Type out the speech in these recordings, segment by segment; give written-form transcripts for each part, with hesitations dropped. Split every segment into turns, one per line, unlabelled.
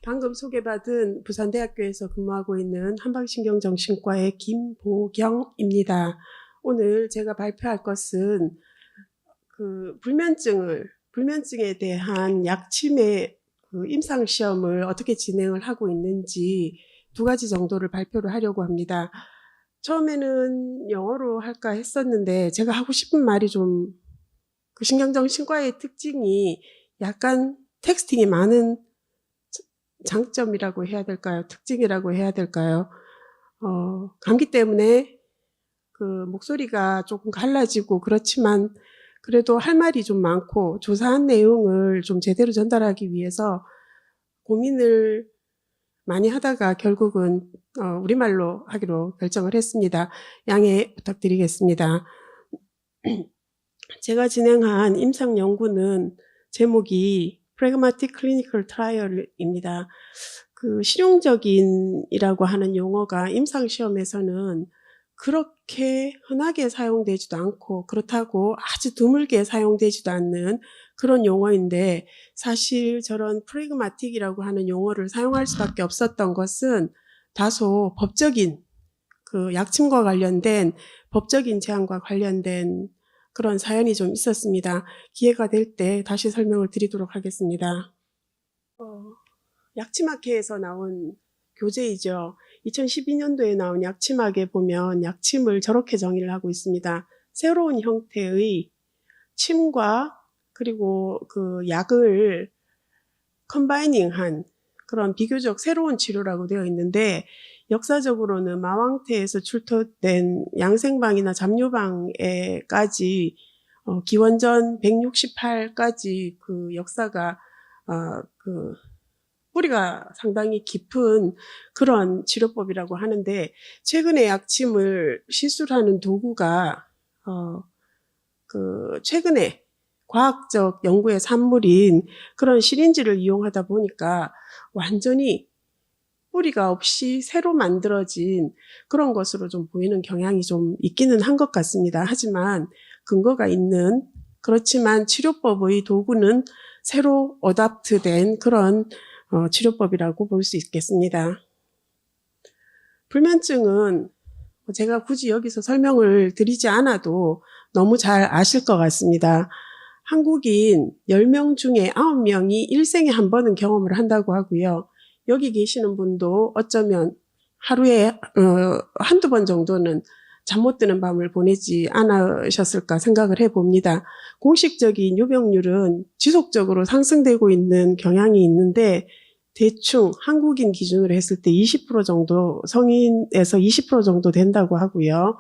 방금 소개받은 부산대학교에서 근무하고 있는 한방신경정신과의 김보경입니다. 오늘 제가 발표할 것은 불면증에 대한 약침의 임상시험을 어떻게 진행을 하고 있는지 두 가지 정도를 발표를 하려고 합니다. 처음에는 영어로 할까 했었는데 제가 하고 싶은 말이 좀 신경정신과의 특징이 약간 텍스팅이 많은 장점이라고 해야 될까요? 특징이라고 해야 될까요? 감기 때문에 목소리가 조금 갈라지고 그렇지만 그래도 할 말이 좀 많고 조사한 내용을 좀 제대로 전달하기 위해서 고민을 많이 하다가 결국은 우리말로 하기로 결정을 했습니다. 양해 부탁드리겠습니다. 제가 진행한 임상 연구는 제목이 Pragmatic Clinical Trial입니다. 실용적인이라고 하는 용어가 임상시험에서는 그렇게 흔하게 사용되지도 않고 그렇다고 아주 드물게 사용되지도 않는 그런 용어인데, 사실 저런 프래그마틱이라고 하는 용어를 사용할 수밖에 없었던 것은 다소 법적인 약침과 관련된 법적인 제한과 관련된 그런 사연이 좀 있었습니다. 기회가 될 때 다시 설명을 드리도록 하겠습니다. 약침학회에서 나온 교재이죠. 2012년도에 나온 약침학에 보면 약침을 저렇게 정의를 하고 있습니다. 새로운 형태의 침과 그리고 약을 컴바이닝한 그런 비교적 새로운 치료라고 되어 있는데, 역사적으로는 마왕태에서 출토된 양생방이나 잡료방에까지 기원전 168까지 역사가 뿌리가 상당히 깊은 그런 치료법이라고 하는데, 최근에 약침을 시술하는 도구가 최근에 과학적 연구의 산물인 그런 시린지를 이용하다 보니까 완전히 뿌리가 없이 새로 만들어진 그런 것으로 좀 보이는 경향이 좀 있기는 한 것 같습니다. 하지만 근거가 있는, 그렇지만 치료법의 도구는 새로 어답트된 그런 치료법이라고 볼 수 있겠습니다. 불면증은 제가 굳이 여기서 설명을 드리지 않아도 너무 잘 아실 것 같습니다. 한국인 10명 중에 9명이 일생에 한 번은 경험을 한다고 하고요. 여기 계시는 분도 어쩌면 하루에 한두 번 정도는 잠 못 드는 밤을 보내지 않으셨을까 생각을 해봅니다. 공식적인 유병률은 지속적으로 상승되고 있는 경향이 있는데, 대충 한국인 기준으로 했을 때 20% 정도, 성인에서 20% 정도 된다고 하고요.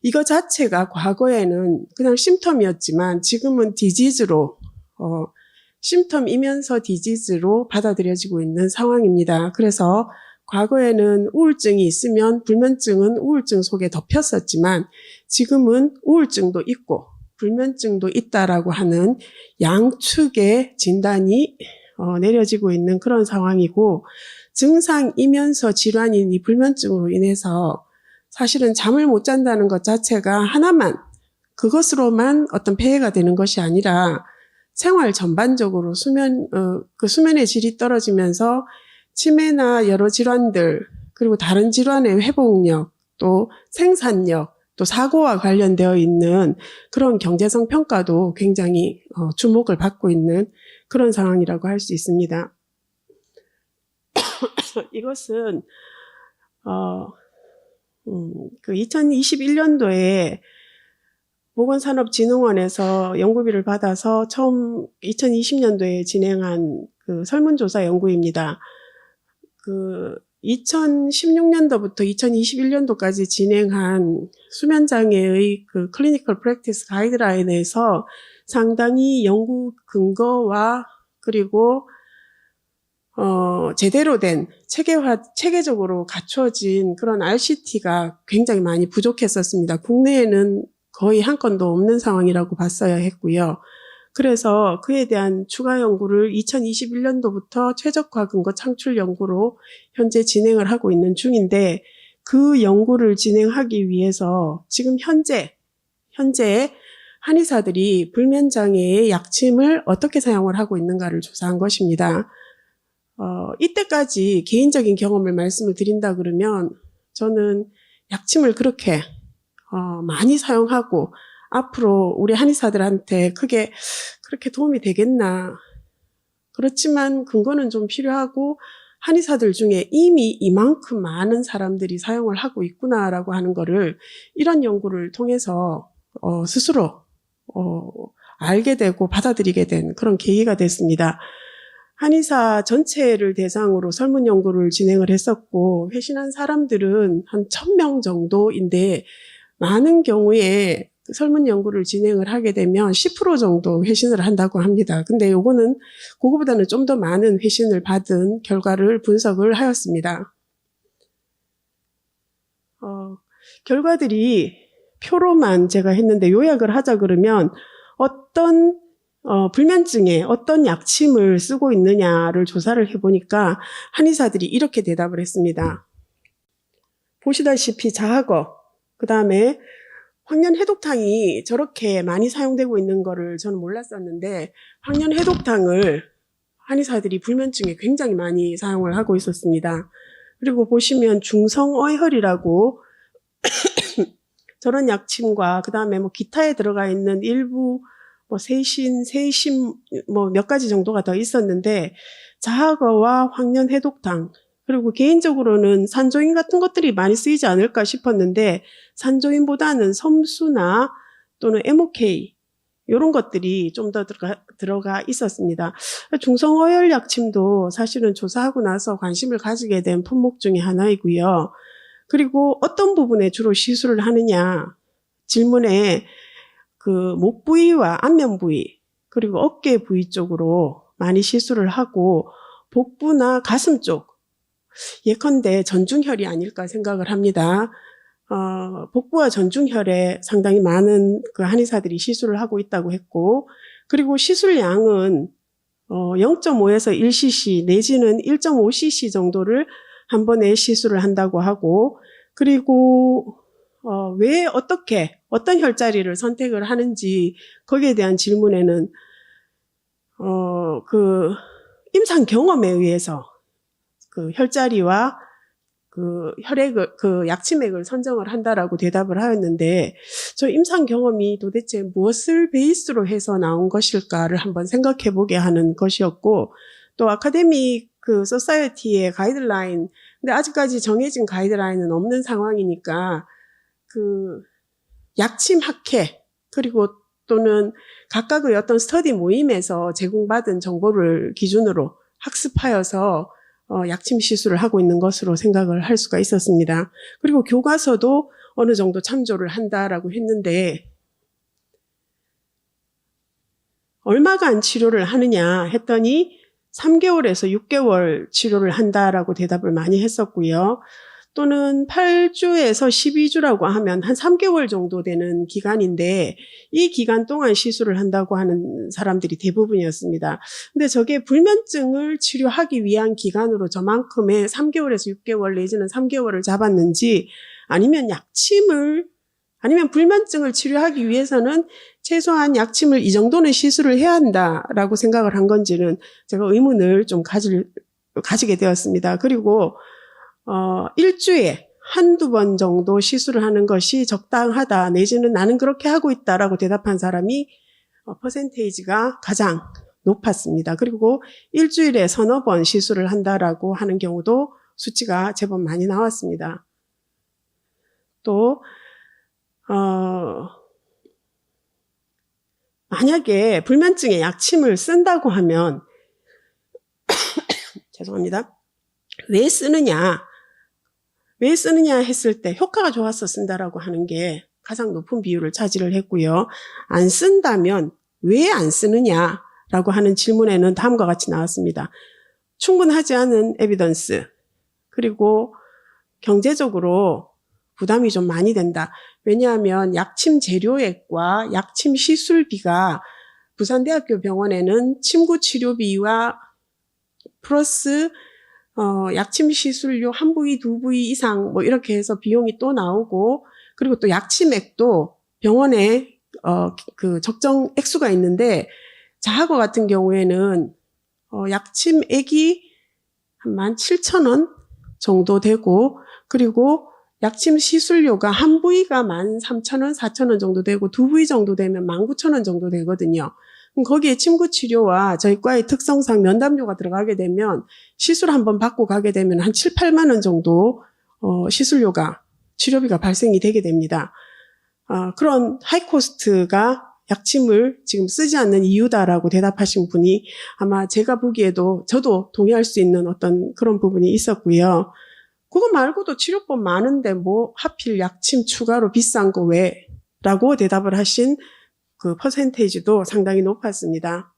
이거 자체가 과거에는 그냥 심텀이었지만 지금은 디지즈로, 심텀이면서 디지즈로 받아들여지고 있는 상황입니다. 그래서 과거에는 우울증이 있으면 불면증은 우울증 속에 덮였었지만 지금은 우울증도 있고 불면증도 있다라고 하는 양측의 진단이 내려지고 있는 그런 상황이고, 증상이면서 질환인 이 불면증으로 인해서 사실은 잠을 못 잔다는 것 자체가 하나만, 그것으로만 어떤 폐해가 되는 것이 아니라 생활 전반적으로 수면의 질이 떨어지면서 치매나 여러 질환들, 그리고 다른 질환의 회복력, 또 생산력, 또 사고와 관련되어 있는 그런 경제성 평가도 굉장히 주목을 받고 있는 그런 상황이라고 할 수 있습니다. 이것은 2021년도에 보건산업진흥원에서 연구비를 받아서 처음 2020년도에 진행한 설문조사 연구입니다. 2016년도부터 2021년도까지 진행한 수면장애의 클리니컬 프랙티스 가이드라인에서 상당히 연구 근거와 그리고 제대로 된 체계적으로 갖춰진 그런 RCT가 굉장히 많이 부족했었습니다. 국내에는 거의 한 건도 없는 상황이라고 봤어야 했고요. 그래서 그에 대한 추가 연구를 2021년도부터 최적화 근거 창출 연구로 현재 진행을 하고 있는 중인데, 그 연구를 진행하기 위해서 지금 현재 한의사들이 불면장애의 약침을 어떻게 사용을 하고 있는가를 조사한 것입니다. 이때까지 개인적인 경험을 말씀을 드린다 그러면 저는 약침을 그렇게 많이 사용하고 앞으로 우리 한의사들한테 그렇게 도움이 되겠나. 그렇지만 근거는 좀 필요하고 한의사들 중에 이미 이만큼 많은 사람들이 사용을 하고 있구나라고 하는 거를 이런 연구를 통해서 스스로 알게 되고 받아들이게 된 그런 계기가 됐습니다. 한의사 전체를 대상으로 설문 연구를 진행을 했었고 회신한 사람들은 한 1000명 정도인데 많은 경우에 설문 연구를 진행을 하게 되면 10% 정도 회신을 한다고 합니다. 근데 요거는 그거보다는 좀 더 많은 회신을 받은 결과를 분석을 하였습니다. 결과들이 표로만 제가 했는데 요약을 하자 그러면 어떤 불면증에 어떤 약침을 쓰고 있느냐를 조사를 해보니까 한의사들이 이렇게 대답을 했습니다. 보시다시피 자하거, 그 다음에 황련해독탕이 저렇게 많이 사용되고 있는 거를 저는 몰랐었는데 황련해독탕을 한의사들이 불면증에 굉장히 많이 사용을 하고 있었습니다. 그리고 보시면 중성어혈이라고 저런 약침과 그 다음에 뭐 기타에 들어가 있는 일부 뭐 세신 뭐 몇 가지 정도가 더 있었는데 자하거와 황련해독탕 그리고 개인적으로는 산조인 같은 것들이 많이 쓰이지 않을까 싶었는데 산조인보다는 섬수나 또는 MOK 이런 것들이 좀 더 들어가 있었습니다. 중성어혈 약침도 사실은 조사하고 나서 관심을 가지게 된 품목 중에 하나이고요. 그리고 어떤 부분에 주로 시술을 하느냐 질문에 그 목 부위와 안면 부위 그리고 어깨 부위 쪽으로 많이 시술을 하고 복부나 가슴 쪽 예컨대 전중혈이 아닐까 생각을 합니다. 복부와 전중혈에 상당히 많은 그 한의사들이 시술을 하고 있다고 했고 그리고 시술량은 0.5에서 1cc 내지는 1.5cc 정도를 한 번에 시술을 한다고 하고 그리고 왜 어떤 혈자리를 선택을 하는지 거기에 대한 질문에는 그 임상 경험에 의해서 그 혈자리와 그 혈액을 그 약침액을 선정을 한다라고 대답을 하였는데 저 임상 경험이 도대체 무엇을 베이스로 해서 나온 것일까를 한번 생각해 보게 하는 것이었고 또 아카데믹 그 소사이어티의 가이드라인 근데 아직까지 정해진 가이드라인은 없는 상황이니까 그 약침 학회 그리고 또는 각각의 어떤 스터디 모임에서 제공받은 정보를 기준으로 학습하여서 약침 시술을 하고 있는 것으로 생각을 할 수가 있었습니다. 그리고 교과서도 어느 정도 참조를 한다라고 했는데 얼마간 치료를 하느냐 했더니 3개월에서 6개월 치료를 한다라고 대답을 많이 했었고요. 또는 8주에서 12주라고 하면 한 3개월 정도 되는 기간인데 이 기간 동안 시술을 한다고 하는 사람들이 대부분이었습니다. 근데 저게 불면증을 치료하기 위한 기간으로 저만큼의 3개월에서 6개월 내지는 3개월을 잡았는지 아니면 아니면 불면증을 치료하기 위해서는 최소한 약침을 이 정도는 시술을 해야 한다라고 생각을 한 건지는 제가 의문을 좀 가지게 되었습니다. 그리고 일주에 한두 번 정도 시술을 하는 것이 적당하다 내지는 나는 그렇게 하고 있다라고 대답한 사람이 퍼센테이지가 가장 높았습니다. 그리고 일주일에 서너 번 시술을 한다라고 하는 경우도 수치가 제법 많이 나왔습니다. 또 만약에 불면증에 약침을 쓴다고 하면 죄송합니다. 왜 쓰느냐 했을 때 효과가 좋아서 쓴다라고 하는 게 가장 높은 비율을 차지를 했고요. 안 쓴다면 왜 안 쓰느냐라고 하는 질문에는 다음과 같이 나왔습니다. 충분하지 않은 에비던스 그리고 경제적으로 부담이 좀 많이 된다. 왜냐하면 약침 재료액과 약침 시술비가 부산대학교 병원에는 침구 치료비와 플러스 약침 시술료 한 부위, 두 부위 이상 뭐 이렇게 해서 비용이 또 나오고 그리고 또 약침액도 병원에 그 적정 액수가 있는데 자하거 같은 경우에는 약침액이 한 17,000원 정도 되고, 그리고 약침 시술료가 한 부위가 13,000원, 4,000원 정도 되고 두 부위 정도 되면 19,000원 정도 되거든요. 그럼 거기에 침구 치료와 저희 과의 특성상 면담료가 들어가게 되면 시술 한번 받고 가게 되면 한 7, 8만 원 정도 시술료가, 치료비가 발생이 되게 됩니다. 그런 하이코스트가 약침을 지금 쓰지 않는 이유다라고 대답하신 분이 아마 제가 보기에도 저도 동의할 수 있는 어떤 그런 부분이 있었고요. 그거 말고도 치료법 많은데 뭐 하필 약침 추가로 비싼 거 왜? 라고 대답을 하신 그 퍼센테이지도 상당히 높았습니다.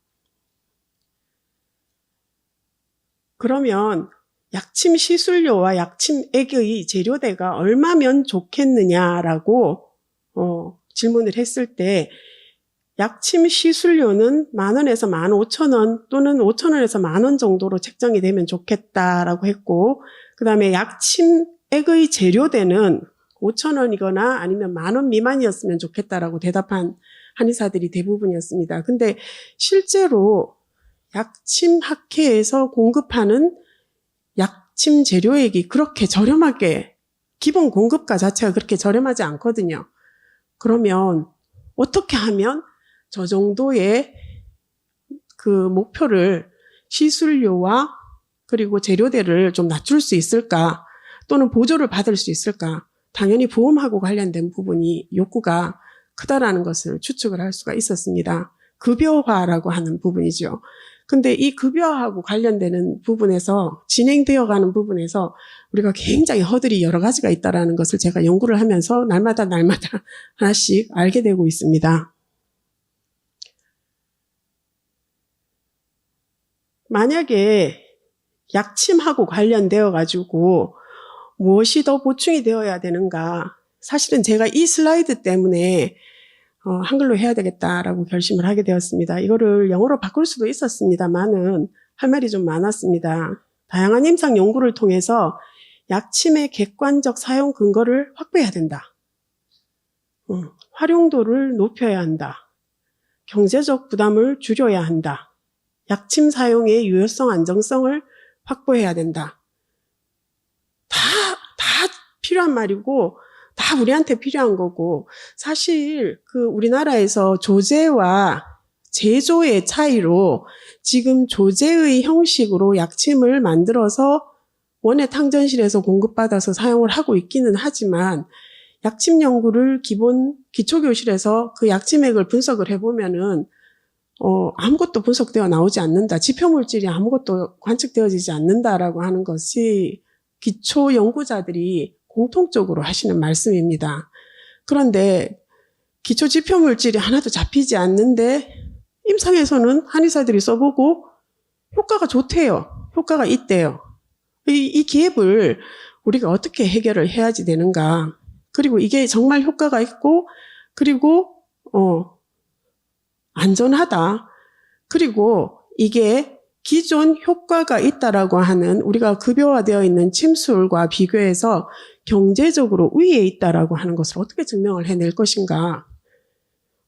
그러면 약침 시술료와 약침액의 재료대가 얼마면 좋겠느냐라고 질문을 했을 때 약침 시술료는 10,000원에서 15,000원 또는 5,000원에서 10,000원 정도로 책정이 되면 좋겠다라고 했고, 그 다음에 약침액의 재료대는 5,000원이거나 아니면 10,000원 미만이었으면 좋겠다라고 대답한 한의사들이 대부분이었습니다. 근데 실제로 약침 학회에서 공급하는 약침 재료액이 그렇게 저렴하게, 기본 공급가 자체가 그렇게 저렴하지 않거든요. 그러면 어떻게 하면 저 정도의 그 목표를, 시술료와 그리고 재료대를 좀 낮출 수 있을까, 또는 보조를 받을 수 있을까? 당연히 보험하고 관련된 부분이 욕구가 크다라는 것을 추측을 할 수가 있었습니다. 급여화라고 하는 부분이죠. 근데 이 급여하고 관련되는 부분에서, 진행되어 가는 부분에서 우리가 굉장히 허들이 여러 가지가 있다는 것을 제가 연구를 하면서 날마다 하나씩 알게 되고 있습니다. 만약에 약침하고 관련되어 가지고 무엇이 더 보충이 되어야 되는가, 사실은 제가 이 슬라이드 때문에 한글로 해야 되겠다라고 결심을 하게 되었습니다. 이거를 영어로 바꿀 수도 있었습니다만은 할 말이 좀 많았습니다. 다양한 임상 연구를 통해서 약침의 객관적 사용 근거를 확보해야 된다. 활용도를 높여야 한다. 경제적 부담을 줄여야 한다. 약침 사용의 유효성, 안정성을 확보해야 된다. 다 필요한 말이고, 다 우리한테 필요한 거고, 사실 그 우리나라에서 조제와 제조의 차이로 지금 조제의 형식으로 약침을 만들어서 원예 탕전실에서 공급받아서 사용을 하고 있기는 하지만, 약침 연구를 기초교실에서 그 약침액을 분석을 해보면은 아무것도 분석되어 나오지 않는다. 지표물질이 아무것도 관측되어지지 않는다라고 하는 것이 기초 연구자들이 공통적으로 하시는 말씀입니다. 그런데 기초 지표물질이 하나도 잡히지 않는데 임상에서는 한의사들이 써보고 효과가 좋대요. 효과가 있대요. 이 갭을 우리가 어떻게 해결을 해야지 되는가. 그리고 이게 정말 효과가 있고, 그리고 안전하다. 그리고 이게 기존 효과가 있다라고 하는, 우리가 급여화되어 있는 침술과 비교해서 경제적으로 우위에 있다라고 하는 것을 어떻게 증명을 해낼 것인가,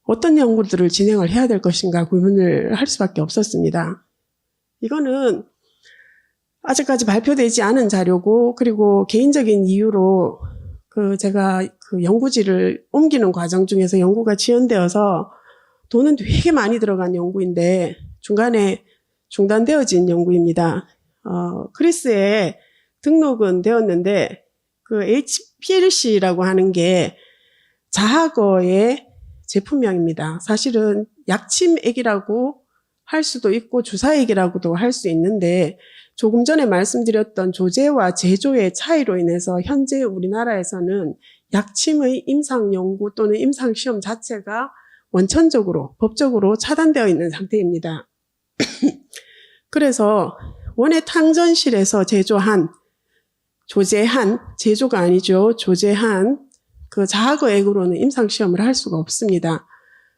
어떤 연구들을 진행을 해야 될 것인가 고민을 할 수밖에 없었습니다. 이거는 아직까지 발표되지 않은 자료고, 그리고 개인적인 이유로 제가 그 연구지를 옮기는 과정 중에서 연구가 지연되어서 돈은 되게 많이 들어간 연구인데 중간에 중단되어진 연구입니다. 크리스에 등록은 되었는데 그 HPLC라고 하는 게 자하거의 제품명입니다. 사실은 약침액이라고 할 수도 있고 주사액이라고도 할 수 있는데, 조금 전에 말씀드렸던 조제와 제조의 차이로 인해서 현재 우리나라에서는 약침의 임상연구 또는 임상시험 자체가 원천적으로 법적으로 차단되어 있는 상태입니다. 그래서 원예 탕전실에서 조제한, 제조가 아니죠. 조제한 그 자하거액으로는 임상시험을 할 수가 없습니다.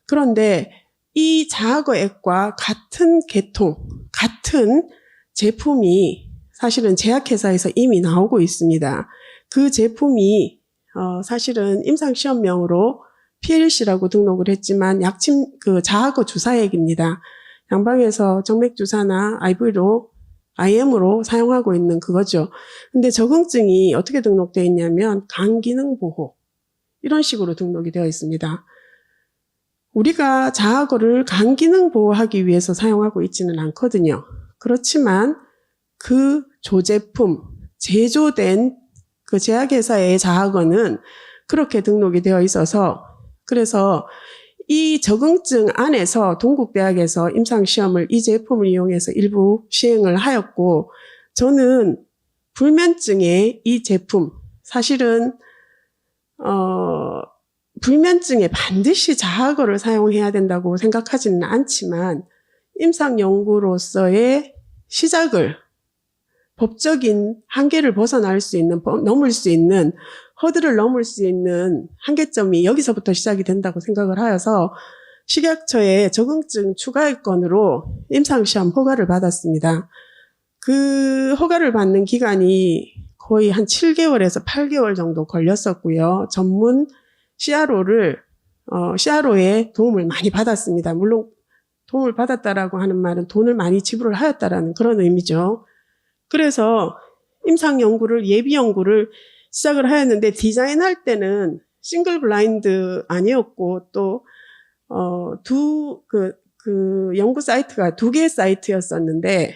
그런데 이 자하거액과 같은 계통, 같은 제품이 사실은 제약회사에서 이미 나오고 있습니다. 그 제품이 사실은 임상시험명으로 PLC라고 등록을 했지만 약침 자하거 주사액입니다. 양방에서 정맥주사나 IV로 IM으로 사용하고 있는 그거죠. 근데 적응증이 어떻게 등록되어 있냐면 간기능보호 이런 식으로 등록이 되어 있습니다. 우리가 자하거를 간기능보호하기 위해서 사용하고 있지는 않거든요. 그렇지만 그 조제품, 제조된 그 제약회사의 자하거는 그렇게 등록이 되어 있어서 그래서 이 적응증 안에서 동국대학에서 임상시험을 이 제품을 이용해서 일부 시행을 하였고 저는 불면증에 이 제품 사실은 불면증에 반드시 자하거를 사용해야 된다고 생각하지는 않지만 임상연구로서의 시작을 법적인 한계를 벗어날 수 있는, 넘을 수 있는, 허들을 넘을 수 있는 한계점이 여기서부터 시작이 된다고 생각을 하여서 식약처에 적응증 추가일건으로 임상시험 허가를 받았습니다. 그 허가를 받는 기간이 거의 한 7개월에서 8개월 정도 걸렸었고요. 전문 CRO의 도움을 많이 받았습니다. 물론 도움을 받았다라고 하는 말은 돈을 많이 지불을 하였다라는 그런 의미죠. 그래서 임상연구를, 예비연구를 시작을 하였는데 디자인할 때는 싱글 블라인드 아니었고 또 연구 사이트가 2개의 사이트였었는데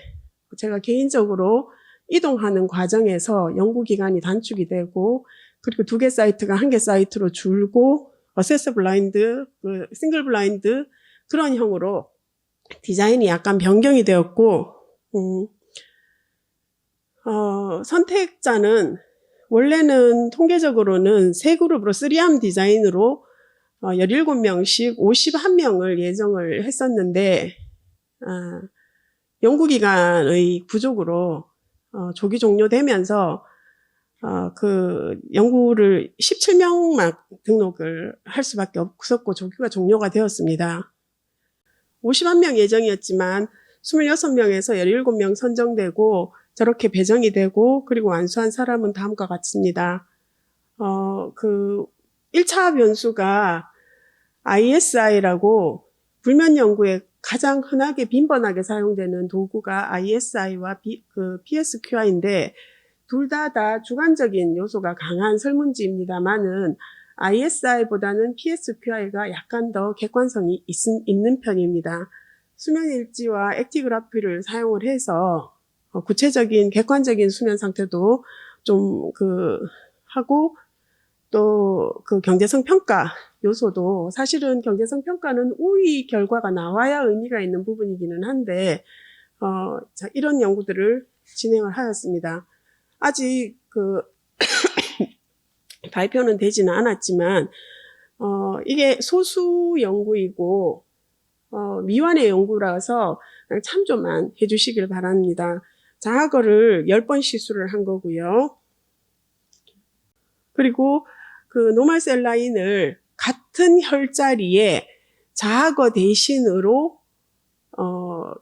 제가 개인적으로 이동하는 과정에서 연구 기간이 단축이 되고 그리고 2개 사이트가 1개 사이트로 줄고 어세스 블라인드, 싱글 블라인드 그런 형으로 디자인이 약간 변경이 되었고 선택자는 원래는 통계적으로는 3그룹으로 3암 디자인으로 17명씩 51명을 예정을 했었는데 연구기간의 부족으로 조기 종료되면서 그 연구를 17명만 등록을 할 수밖에 없었고 조기가 종료가 되었습니다. 51명 예정이었지만 26명에서 17명 선정되고 저렇게 배정이 되고 그리고 완수한 사람은 다음과 같습니다. 1차 변수가 ISI라고 불면 연구에 가장 흔하게 빈번하게 사용되는 도구가 ISI와 PSQI인데 둘 다 주관적인 요소가 강한 설문지입니다만은 ISI보다는 PSQI가 약간 더 객관성이 있는 편입니다. 수면일지와 액티그라피를 사용을 해서 구체적인 객관적인 수면 상태도 좀 하고 또 경제성 평가 요소도 사실은 경제성 평가는 우위 결과가 나와야 의미가 있는 부분이기는 한데 이런 연구들을 진행을 하였습니다. 아직 발표는 되지는 않았지만 이게 소수 연구이고 미완의 연구라서 참조만 해주시길 바랍니다. 자하거를 10번 시술을 한 거고요. 그리고 노멀셀 라인을 같은 혈자리에 자하거 대신으로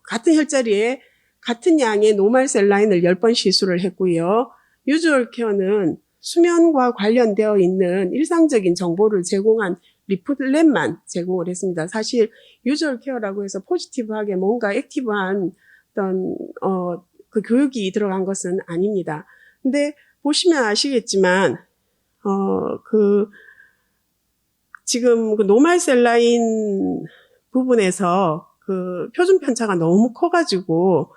같은 혈자리에 같은 양의 노멀셀 라인을 10번 시술을 했고요. 유주얼 케어는 수면과 관련되어 있는 일상적인 정보를 제공한 리플렛만 제공을 했습니다. 사실 유주얼 케어라고 해서 포지티브하게 뭔가 액티브한 어떤 그 교육이 들어간 것은 아닙니다. 근데 보시면 아시겠지만 지금 노멀셀 라인 부분에서 표준 편차가 너무 커가지고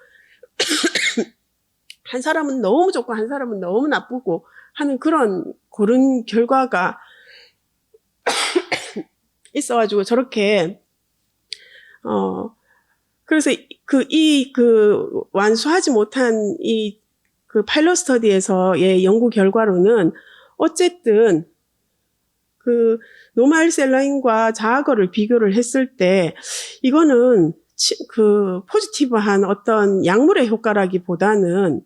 한 사람은 너무 좋고 한 사람은 너무 나쁘고 하는 그런 결과가 있어가지고 저렇게 그래서 완수하지 못한 파일럿 스터디에서의 연구 결과로는 어쨌든 노멀셀 라인과 자하거를 비교를 했을 때 이거는 포지티브한 어떤 약물의 효과라기보다는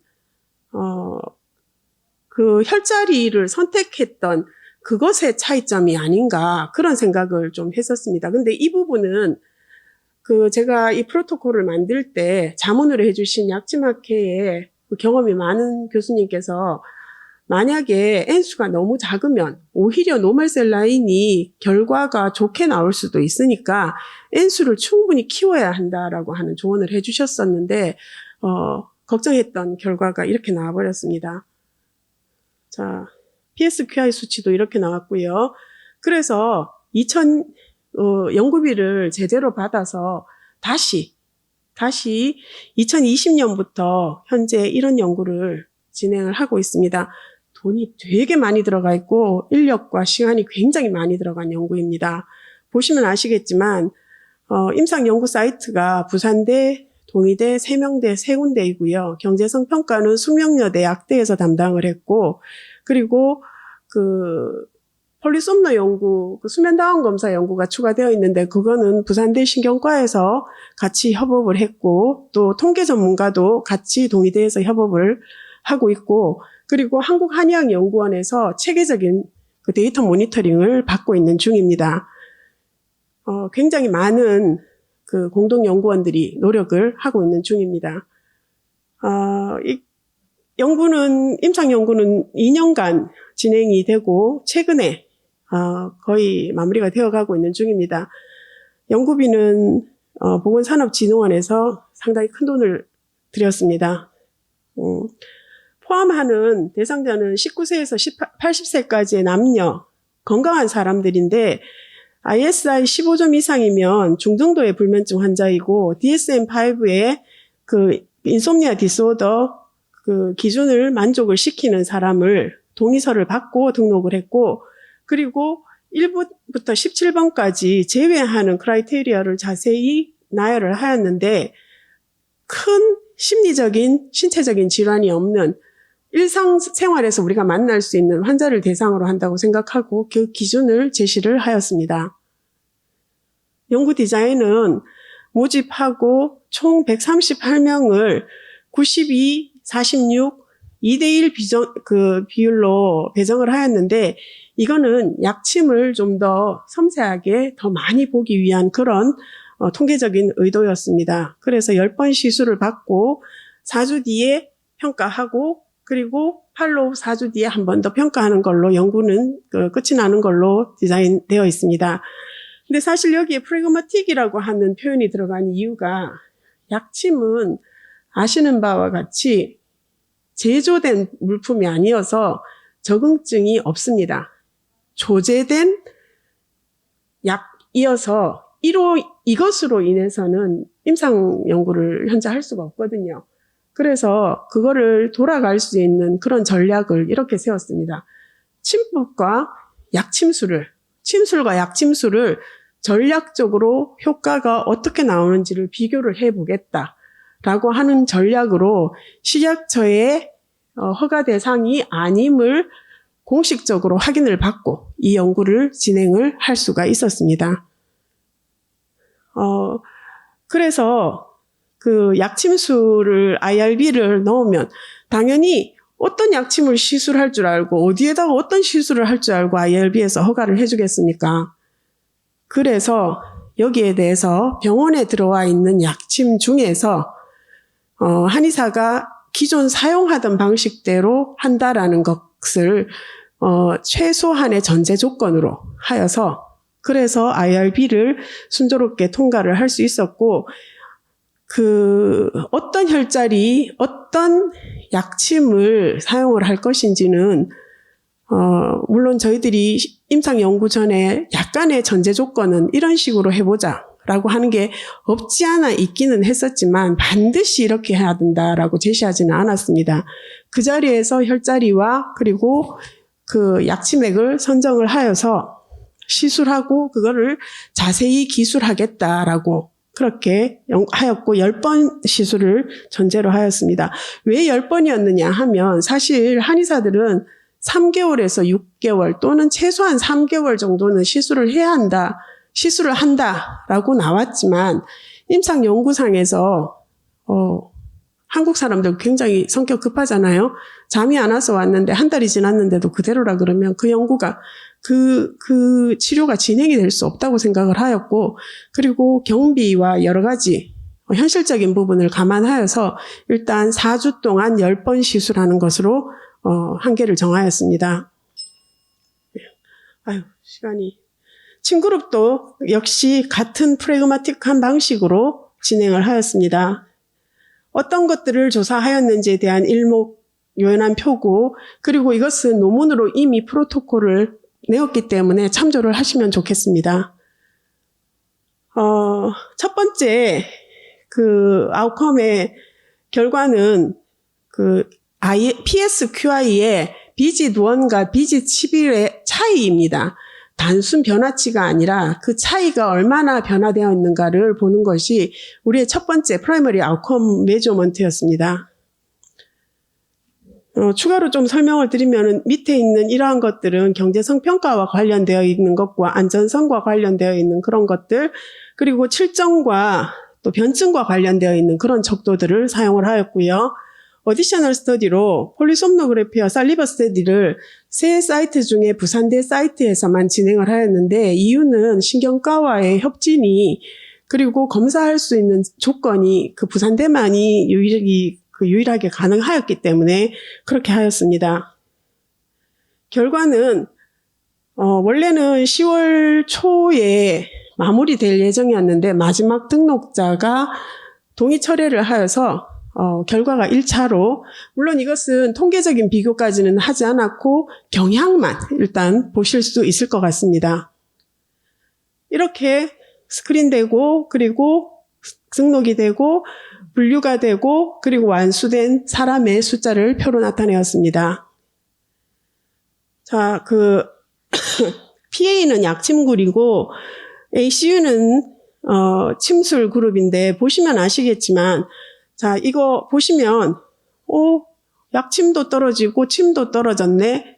혈자리를 선택했던 그것의 차이점이 아닌가 그런 생각을 좀 했었습니다. 근데 이 부분은 제가 이 프로토콜을 만들 때 자문을 해주신 약침학회에 경험이 많은 교수님께서 만약에 N수가 너무 작으면 오히려 노멀셀 라인이 결과가 좋게 나올 수도 있으니까 N수를 충분히 키워야 한다라고 하는 조언을 해주셨었는데 걱정했던 결과가 이렇게 나와버렸습니다. 자, PSQI 수치도 이렇게 나왔고요. 그래서 연구비를 제대로 받아서 다시 2020년부터 현재 이런 연구를 진행을 하고 있습니다. 돈이 되게 많이 들어가 있고 인력과 시간이 굉장히 많이 들어간 연구입니다. 보시면 아시겠지만 임상 연구 사이트가 부산대, 동의대, 세명대 3군데이고요. 경제성 평가는 숙명여대 약대에서 담당을 했고, 그리고 폴리솜너 연구, 수면다운 검사 연구가 추가되어 있는데 그거는 부산대 신경과에서 같이 협업을 했고, 또 통계 전문가도 같이 동의대에서 협업을 하고 있고, 그리고 한국한의학연구원에서 체계적인 데이터 모니터링을 받고 있는 중입니다. 굉장히 많은 공동연구원들이 노력을 하고 있는 중입니다. 이 임상연구는 2년간 진행이 되고, 최근에 거의 마무리가 되어 가고 있는 중입니다. 연구비는 보건산업진흥원에서 상당히 큰 돈을 들였습니다. 포함하는 대상자는 19세에서 80세까지의 남녀, 건강한 사람들인데 ISI 15점 이상이면 중등도의 불면증 환자이고 DSM-5의 인솜니아 디스오더 기준을 만족을 시키는 사람을 동의서를 받고 등록을 했고, 그리고 1부터 17번까지 제외하는 크라이테리아를 자세히 나열을 하였는데 큰 심리적인, 신체적인 질환이 없는 일상생활에서 우리가 만날 수 있는 환자를 대상으로 한다고 생각하고 그 기준을 제시를 하였습니다. 연구 디자인은 모집하고 총 138명을 92, 46, 2대1 비율로 배정을 하였는데 이거는 약침을 좀 더 섬세하게 더 많이 보기 위한 그런 통계적인 의도였습니다. 그래서 10번 시술을 받고 4주 뒤에 평가하고 그리고 팔로우 4주 뒤에 한 번 더 평가하는 걸로 연구는 끝이 나는 걸로 디자인되어 있습니다. 근데 사실 여기에 프래그마틱이라고 하는 표현이 들어간 이유가 약침은 아시는 바와 같이 제조된 물품이 아니어서 적응증이 없습니다. 조제된 약이어서 이것으로 인해서는 임상 연구를 현재 할 수가 없거든요. 그래서 그거를 돌아갈 수 있는 그런 전략을 이렇게 세웠습니다. 침술과 약침술을 전략적으로 효과가 어떻게 나오는지를 비교를 해보겠다라고 하는 전략으로 식약처의 허가 대상이 아님을 공식적으로 확인을 받고 이 연구를 진행을 할 수가 있었습니다. 그래서 약침술을 IRB를 넣으면 당연히 어떤 약침을 시술할 줄 알고 어디에다가 어떤 시술을 할 줄 알고 IRB에서 허가를 해주겠습니까? 그래서 여기에 대해서 병원에 들어와 있는 약침 중에서 한의사가 기존 사용하던 방식대로 한다라는 것을 최소한의 전제 조건으로 하여서 그래서 IRB를 순조롭게 통과를 할 수 있었고 어떤 혈자리, 어떤 약침을 사용을 할 것인지는 물론 저희들이 임상 연구 전에 약간의 전제 조건은 이런 식으로 해보자 라고 하는 게 없지 않아 있기는 했었지만 반드시 이렇게 해야 된다라고 제시하지는 않았습니다. 그 자리에서 혈자리와 그리고 약침액을 선정을 하여서 시술하고 그거를 자세히 기술하겠다라고 그렇게 하였고 10번 시술을 전제로 하였습니다. 왜 10번이었느냐 하면 사실 한의사들은 3개월에서 6개월 또는 최소한 3개월 정도는 시술을 한다라고 나왔지만 임상 연구상에서 한국 사람들 굉장히 성격 급하잖아요. 잠이 안 와서 왔는데 한 달이 지났는데도 그대로라 그러면 그 연구가 그 치료가 진행이 될 수 없다고 생각을 하였고 그리고 경비와 여러 가지 현실적인 부분을 감안하여서 일단 4주 동안 10번 시술하는 것으로 한계를 정하였습니다. 시간이. 침그룹도 역시 같은 프래그마틱한 방식으로 진행을 하였습니다. 어떤 것들을 조사하였는지에 대한 일목요연한 표고, 그리고 이것은 논문으로 이미 프로토콜을 내었기 때문에 참조를 하시면 좋겠습니다. 첫 번째 그 아웃컴의 결과는 그 PSQI의 비짓 1과 비짓 11의 차이입니다. 단순 변화치가 아니라 그 차이가 얼마나 변화되어 있는가를 보는 것이 우리의 첫 번째 프라이머리 아웃컴 메저먼트였습니다. 추가로 좀 설명을 드리면 밑에 있는 이러한 것들은 경제성 평가와 관련되어 있는 것과 안전성과 관련되어 있는 그런 것들, 그리고 칠정과 또 변증과 관련되어 있는 그런 척도들을 사용을 하였고요. 어디셔널 스터디로 폴리솜노그래피와 살리버 스터디를 세 사이트 중에 부산대 사이트에서만 진행을 하였는데, 이유는 신경과와의 협진이 그리고 검사할 수 있는 조건이 그 부산대만이 유일하게 가능하였기 때문에 그렇게 하였습니다. 결과는 원래는 10월 초에 마무리될 예정이었는데 마지막 등록자가 동의 철회를 하여서 결과가 1차로, 물론 이것은 통계적인 비교까지는 하지 않았고 경향만 일단 보실 수 있을 것 같습니다. 이렇게 스크린되고 그리고 등록이 되고 분류가 되고 그리고 완수된 사람의 숫자를 표로 나타내었습니다. 자, PA는 약침굴이고 ACU는 침술 그룹인데, 보시면 아시겠지만, 자, 이거 보시면 약침도 떨어지고 침도 떨어졌네.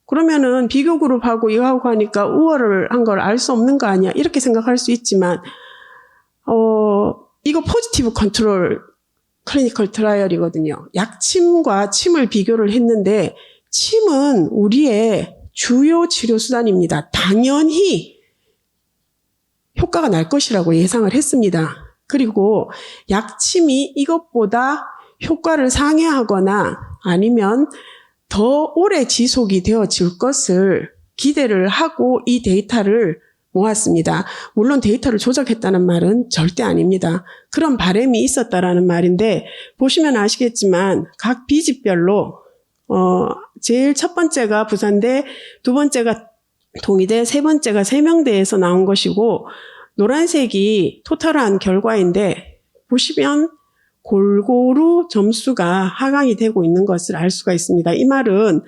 그러면은 비교 그룹하고 이거하고 하니까 우월을 한 걸 알 수 없는 거 아니야, 이렇게 생각할 수 있지만 이거 포지티브 컨트롤 클리니컬 트라이얼이거든요. 약침과 침을 비교를 했는데 침은 우리의 주요 치료 수단입니다. 당연히 효과가 날 것이라고 예상을 했습니다. 그리고 약침이 이것보다 효과를 상회하거나 아니면 더 오래 지속이 되어질 것을 기대를 하고 이 데이터를 모았습니다. 물론 데이터를 조작했다는 말은 절대 아닙니다. 그런 바람이 있었다라는 말인데, 보시면 아시겠지만 각 비집별로 제일 첫 번째가 부산대, 두 번째가 동의대, 세 번째가 세명대에서 나온 것이고, 노란색이 토탈한 결과인데 보시면 골고루 점수가 하강이 되고 있는 것을 알 수가 있습니다. 이 말은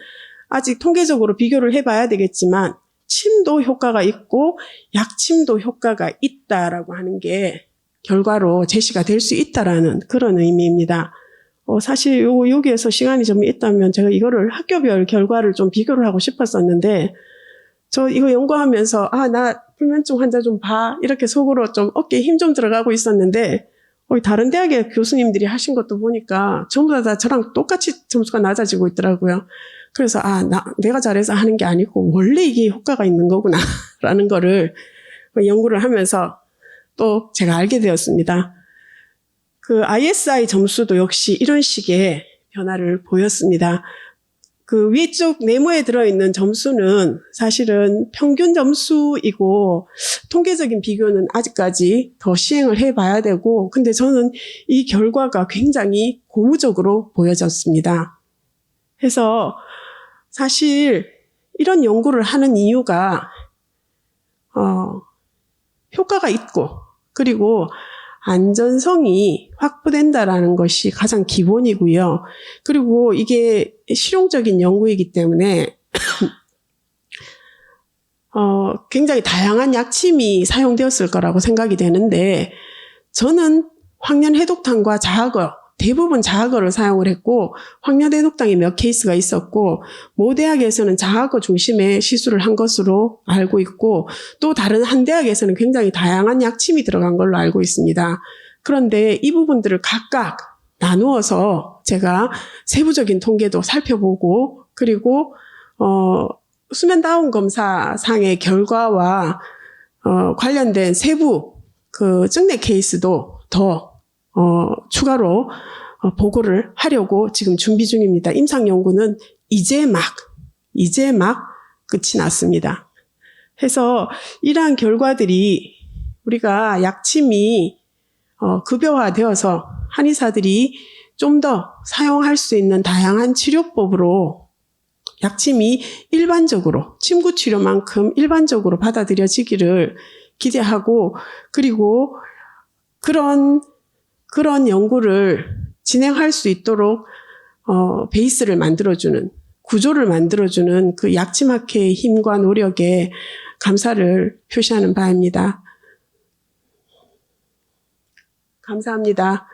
아직 통계적으로 비교를 해봐야 되겠지만 침도 효과가 있고 약침도 효과가 있다라고 하는 게 결과로 제시가 될 수 있다라는 그런 의미입니다. 사실 여기에서 시간이 좀 있다면 제가 이거를 학교별 결과를 좀 비교를 하고 싶었었는데, 저 이거 연구하면서 나 불면증 환자 좀 봐, 이렇게 속으로 좀 어깨에 힘 좀 들어가고 있었는데, 다른 대학의 교수님들이 하신 것도 보니까 전부 다 저랑 똑같이 점수가 낮아지고 있더라고요. 그래서 내가 잘해서 하는 게 아니고 원래 이게 효과가 있는 거구나 라는 거를 연구를 하면서 또 제가 알게 되었습니다. 그 ISI 점수도 역시 이런 식의 변화를 보였습니다. 그 위쪽 네모에 들어있는 점수는 사실은 평균 점수이고 통계적인 비교는 아직까지 더 시행을 해봐야 되고, 근데 저는 이 결과가 굉장히 고무적으로 보여졌습니다. 그래서 사실 이런 연구를 하는 이유가 효과가 있고 그리고 안전성이 확보된다라는 것이 가장 기본이고요. 그리고 이게 실용적인 연구이기 때문에 굉장히 다양한 약침이 사용되었을 거라고 생각이 되는데, 저는 황련해독탕과 자학어, 대부분 자학어를 사용을 했고 황련해독탕이 몇 케이스가 있었고, 모 대학에서는 자학어 중심의 시술을 한 것으로 알고 있고, 또 다른 한 대학에서는 굉장히 다양한 약침이 들어간 걸로 알고 있습니다. 그런데 이 부분들을 각각 나누어서 제가 세부적인 통계도 살펴보고, 그리고 수면 다운 검사상의 결과와 관련된 세부 그 증례 케이스도 더 추가로 보고를 하려고 지금 준비 중입니다. 임상 연구는 이제 막 끝이 났습니다. 해서 이러한 결과들이 우리가 약침이 급여화되어서 한의사들이 좀 더 사용할 수 있는 다양한 치료법으로 약침이 일반적으로 침구 치료만큼 일반적으로 받아들여지기를 기대하고, 그리고 그런 연구를 진행할 수 있도록 베이스를 만들어주는, 구조를 만들어주는 그 약침학회의 힘과 노력에 감사를 표시하는 바입니다. 감사합니다.